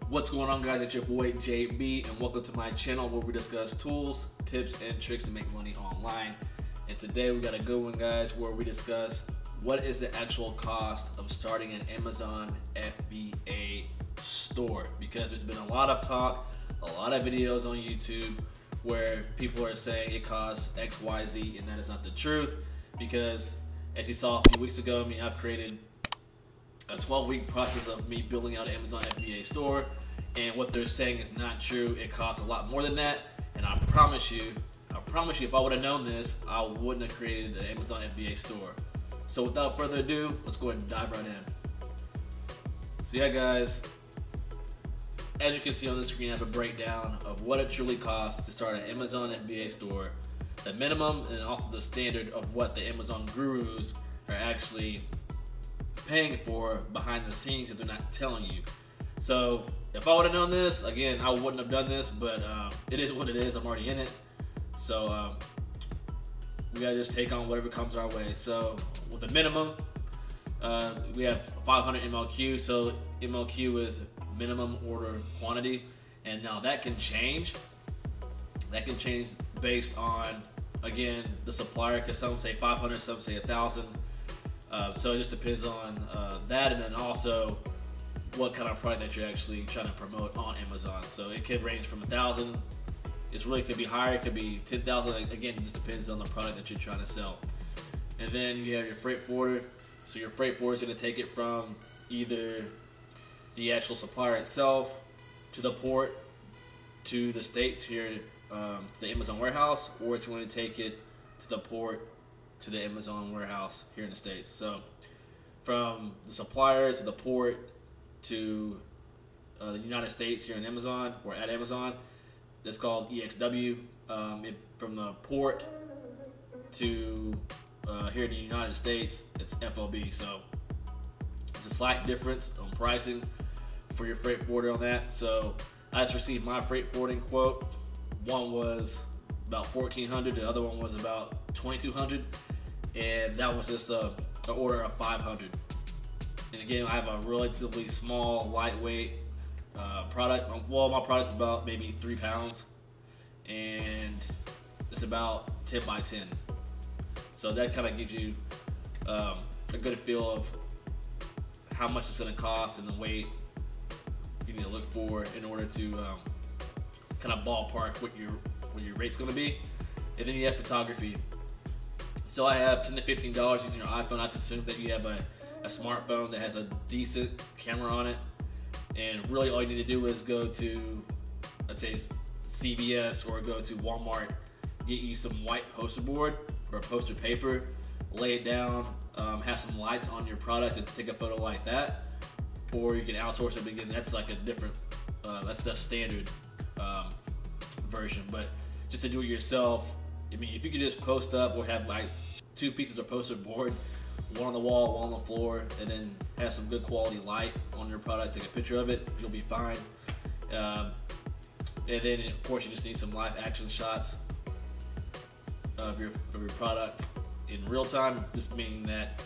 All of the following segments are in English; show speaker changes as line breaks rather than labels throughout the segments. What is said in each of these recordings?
What's going on, guys? It's your boy JB, and welcome to my channel where we discuss tools, tips, and tricks to make money online. And today we got a good one, guys, where we discuss what is the actual cost of starting an Amazon FBA store, because there's been a lot of talk, a lot of videos on YouTube where people are saying it costs XYZ, and that is not the truth. Because as you saw a few weeks ago, I've created a 12-week process of me building out an Amazon FBA store, and what they're saying is not true. It costs a lot more than that, and I promise you, if I would have known this, I wouldn't have created an Amazon FBA store. So without further ado, let's go ahead and dive right in. So yeah, guys, as you can see on the screen, I have a breakdown of what it truly costs to start an Amazon FBA store, the minimum and also the standard of what the Amazon gurus are actually paying for behind the scenes if they're not telling you. So if I would have known this, again, I wouldn't have done this, but it is what it is. I'm already in it. So we gotta just take on whatever comes our way. So with the minimum, we have 500 MLQ. So MLQ is minimum order quantity, and now that can change. That can change based on, again, the supplier, because some say 500, some say 1,000. So it just depends on that, and then also what kind of product that you're actually trying to promote on Amazon. So it could range from 1,000. It really could be higher. It could be 10,000. Again, it just depends on the product that you're trying to sell. And then you have your freight forwarder. So your freight forwarder is going to take it from either the actual supplier itself to the port to the States here, the Amazon warehouse, or it's going to take it to the port to the Amazon warehouse here in the States. So from the supplier to the port to the United States here in Amazon, or at Amazon, that's called EXW. From the port to here in the United States, it's FOB. So it's a slight difference on pricing for your freight forwarder on that. So I just received my freight forwarding quote. One was about $1,400, the other one was about $2,200, and that was just an order of 500. And again, I have a relatively small, lightweight product. Well, my product's about maybe 3 pounds, and it's about 10 by 10. So that kind of gives you a good feel of how much it's going to cost and the weight you need to look for in order to kind of ballpark what your rate's going to be. And then you have photography. So I have $10 to $15 using your iPhone. I just assume that you have a smartphone that has a decent camera on it, and really all you need to do is go to, let's say, CVS or go to Walmart, get you some white poster board or poster paper, lay it down, have some lights on your product and take a photo like that. Or you can outsource it, but again, that's like a different, that's the standard version. But just to do it yourself, I mean, if you could just post up or have like 2 pieces of poster board, one on the wall, one on the floor, and then have some good quality light on your product, take a picture of it, you'll be fine. And then of course you just need some live action shots of your product in real time, just meaning that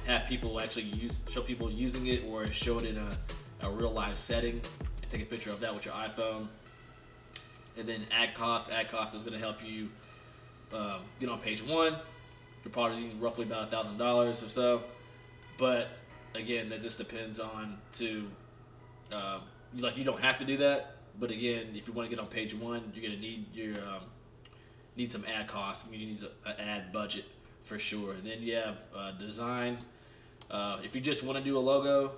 have people actually show people using it, or show it in a real live setting and take a picture of that with your iPhone. And then ad cost is going to help you get on page 1. You're probably needing roughly about $1,000 or so, but again, that just depends on like, you don't have to do that, but again, if you want to get on page 1, you're going to need need some ad costs. You need an ad budget for sure. And then you have design. If you just want to do a logo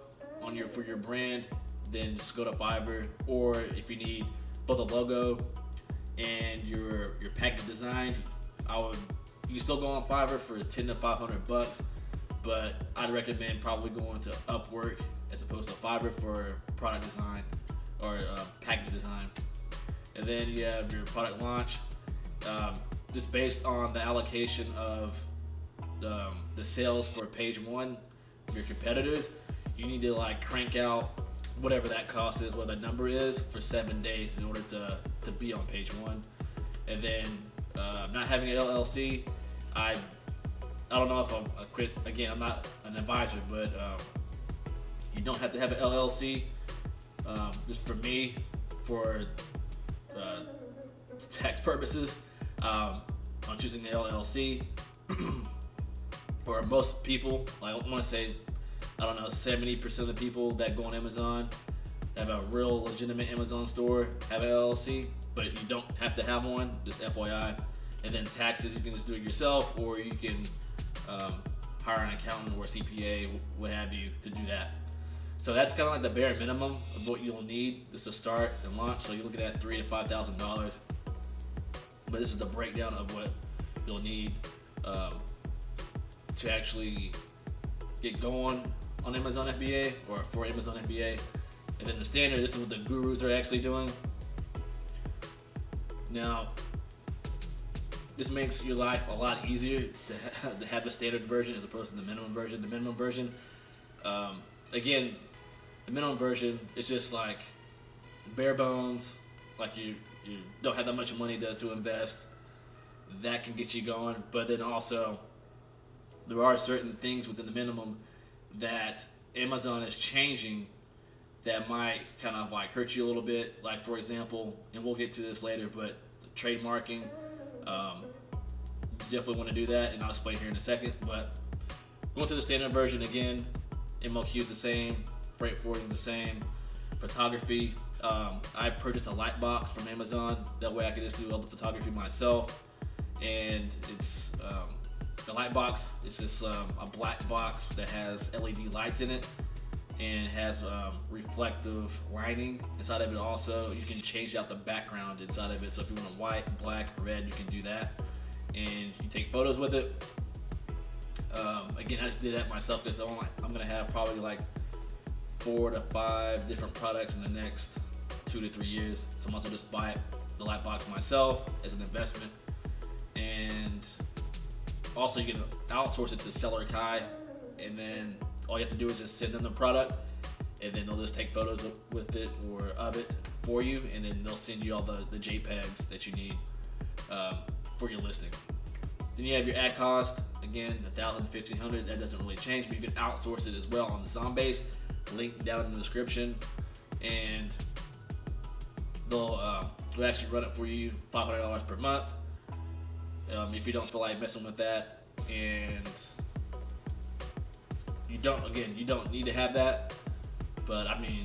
for your brand, then just go to Fiverr. Or if you need both a logo and your package design, you can still go on Fiverr for $10 to $500, but I'd recommend probably going to Upwork as opposed to Fiverr for product design or package design. And then you have your product launch. Just based on the allocation of the sales for page 1 of your competitors, you need to like crank out whatever that cost is, what the number is, for 7 days in order to be on page 1. And then not having an LLC, I don't know if I'm quit. Again, I'm not an advisor, but you don't have to have an LLC just for me, for tax purposes, I'm choosing the LLC. For most people, like I want to say, I don't know, 70% of the people that go on Amazon have a real legitimate Amazon store have an LLC, but you don't have to have one, just FYI. And then taxes, you can just do it yourself, or you can hire an accountant or a CPA, what have you, to do that. So that's kind of like the bare minimum of what you'll need just to start and launch. So you're looking at $3,000 to $5,000. But this is the breakdown of what you'll need to actually get going on Amazon FBA or for Amazon FBA. And then the standard, this is what the gurus are actually doing. Now, this makes your life a lot easier to have the standard version as opposed to the minimum version. The minimum version, again, the minimum version is just like bare bones, like you don't have that much money to invest. That can get you going, but then also there are certain things within the minimum that Amazon is changing that might kind of like hurt you a little bit. Like, for example, and we'll get to this later, but trademarking, you definitely want to do that, and I'll explain here in a second. But going to the standard version again, MOQ is the same, freight forwarding is the same, photography. I purchased a light box from Amazon. That way I can just do all the photography myself. And it's the light box is just a black box that has LED lights in it and has reflective lining inside of it. Also, you can change out the background inside of it. So if you want white, black, red, you can do that. And you take photos with it. Again, I just did that myself because I'm gonna have probably like 4 to 5 different products in the next 2 to 3 years. So I might as well just buy the light box myself as an investment. And also you can outsource it to Seller Kai, and then all you have to do is just send them the product, and then they'll just take photos with it or of it for you, and then they'll send you all the JPEGs that you need for your listing. Then you have your ad cost, again, $1,000, $1,500, that doesn't really change, but you can outsource it as well on the Zonbase, link down in the description, and they'll actually run it for you, $500 per month. If you don't feel like messing with that, and you don't need to have that, but I mean,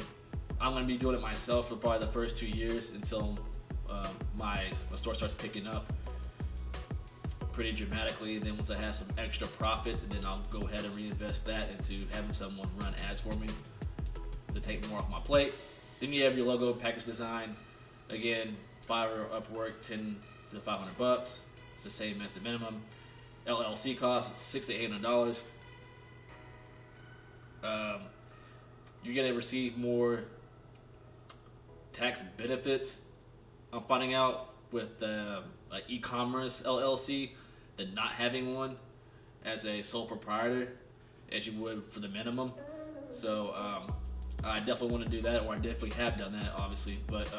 I'm gonna be doing it myself for probably the first 2 years until my store starts picking up pretty dramatically. And then once I have some extra profit, then I'll go ahead and reinvest that into having someone run ads for me to take more off my plate. Then you have your logo and package design. Again, Fiverr, Upwork, $10 to $500. It's the same as the minimum. LLC costs $600 to $800. You're gonna receive more tax benefits, I'm finding out, with like e-commerce LLC than not having one as a sole proprietor as you would for the minimum. So I definitely want to do that, or I definitely have done that, obviously. But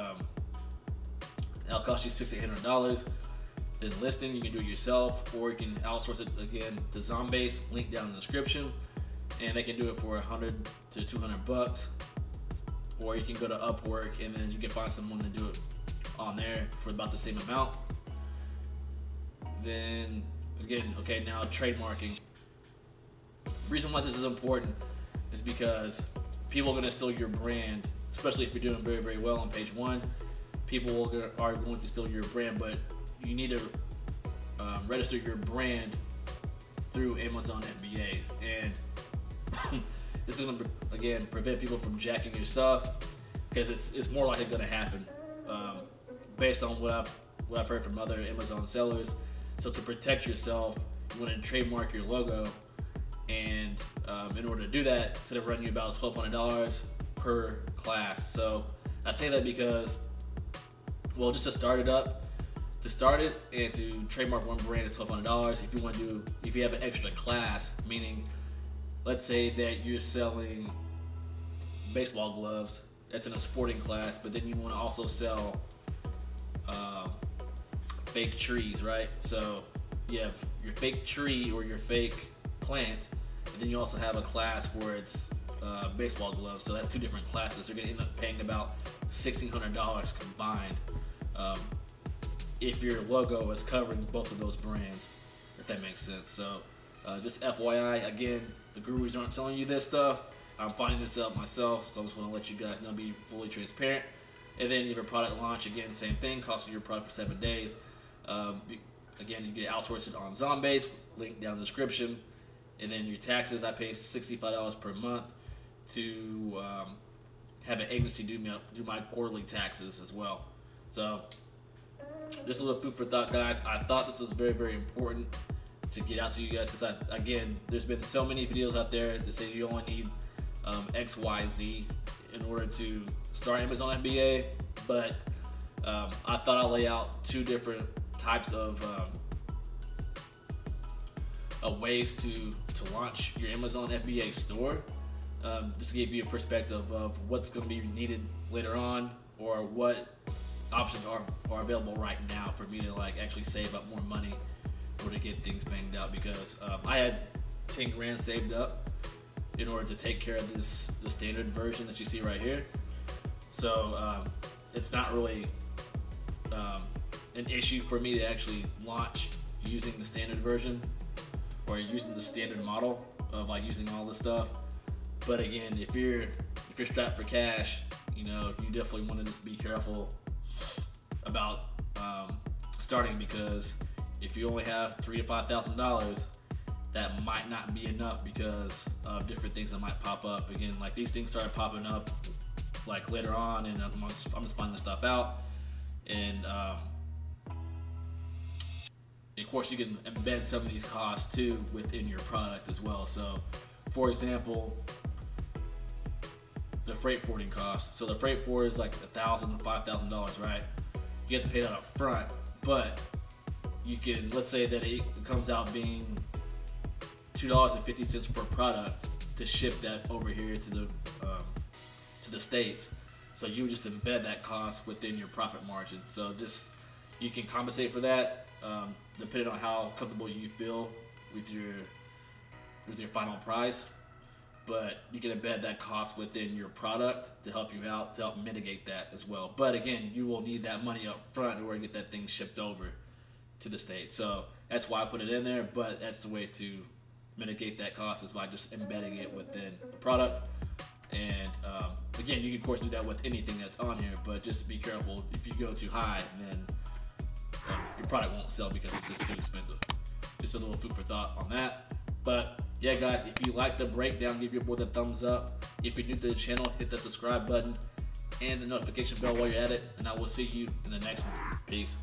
that'll cost you $600 to $800. Then listing, you can do it yourself, or you can outsource it again to Zonbase, link down in the description, and they can do it for $100 to $200. Or you can go to Upwork, and then you can find someone to do it on there for about the same amount. Then again, okay, now trademarking. The reason why this is important is because people are going to steal your brand, especially if you're doing very, very well on page 1. People are going to steal your brand, but you need to register your brand through Amazon FBA, and this is going to again prevent people from jacking your stuff, because it's more likely going to happen based on what I've heard from other Amazon sellers. So to protect yourself, you want to trademark your logo, and in order to do that, instead of running you about $1,200 per class. So I say that because, well, just to start it and to trademark one brand is $1,200. If you have an extra class, meaning let's say that you're selling baseball gloves, that's in a sporting class, but then you want to also sell fake trees, right? So you have your fake tree or your fake plant, and then you also have a class where it's baseball gloves. So that's two different classes. They're gonna end up paying about $1,600 combined if your logo is covering both of those brands, if that makes sense. So just FYI, again, the gurus aren't telling you this stuff. I'm finding this out myself, so I just want to let you guys know, be fully transparent. And then you have a product launch, again, same thing, costing your product for 7 days. Again, you get outsourced on Zonbase, link down in the description. And then your taxes, I pay $65 per month to have an agency do my quarterly taxes as well. So just a little food for thought, guys. I thought this was very, very important to get out to you guys, because again, there's been so many videos out there that say you only need X, Y, Z in order to start Amazon FBA, but I thought I'd lay out two different types of ways to launch your Amazon FBA store. Just to give you a perspective of what's going to be needed later on, or what options are available right now for me to like actually save up more money in order to get things banged out, because I had 10 grand saved up in order to take care of the standard version that you see right here. So it's not really an issue for me to actually launch using the standard version or using the standard model of like using all this stuff. But again, if you're strapped for cash, you know, you definitely want to just be careful about starting, because if you only have $3,000 to $5,000, that might not be enough because of different things that might pop up. Again, like these things started popping up like later on, and I'm just finding this stuff out. And of course, you can embed some of these costs too within your product as well. So, for example, the freight forwarding cost. So the freight forward is like $1,000 to $5,000, right? You have to pay that up front, but you can, let's say that it comes out being $2.50 per product to ship that over here to the States. So you would just embed that cost within your profit margin. So just, you can compensate for that depending on how comfortable you feel with your final price. But you can embed that cost within your product to help you out, to help mitigate that as well. But again, you will need that money up front in order to get that thing shipped over to the States. So that's why I put it in there, but that's the way to mitigate that cost, is by just embedding it within the product. And again, you can of course do that with anything that's on here, but just be careful. If you go too high, then your product won't sell because it's just too expensive. Just a little food for thought on that. But yeah, guys, if you like the breakdown, give your boy the thumbs up. If you're new to the channel, hit the subscribe button and the notification bell while you're at it, and I will see you in the next one. Peace.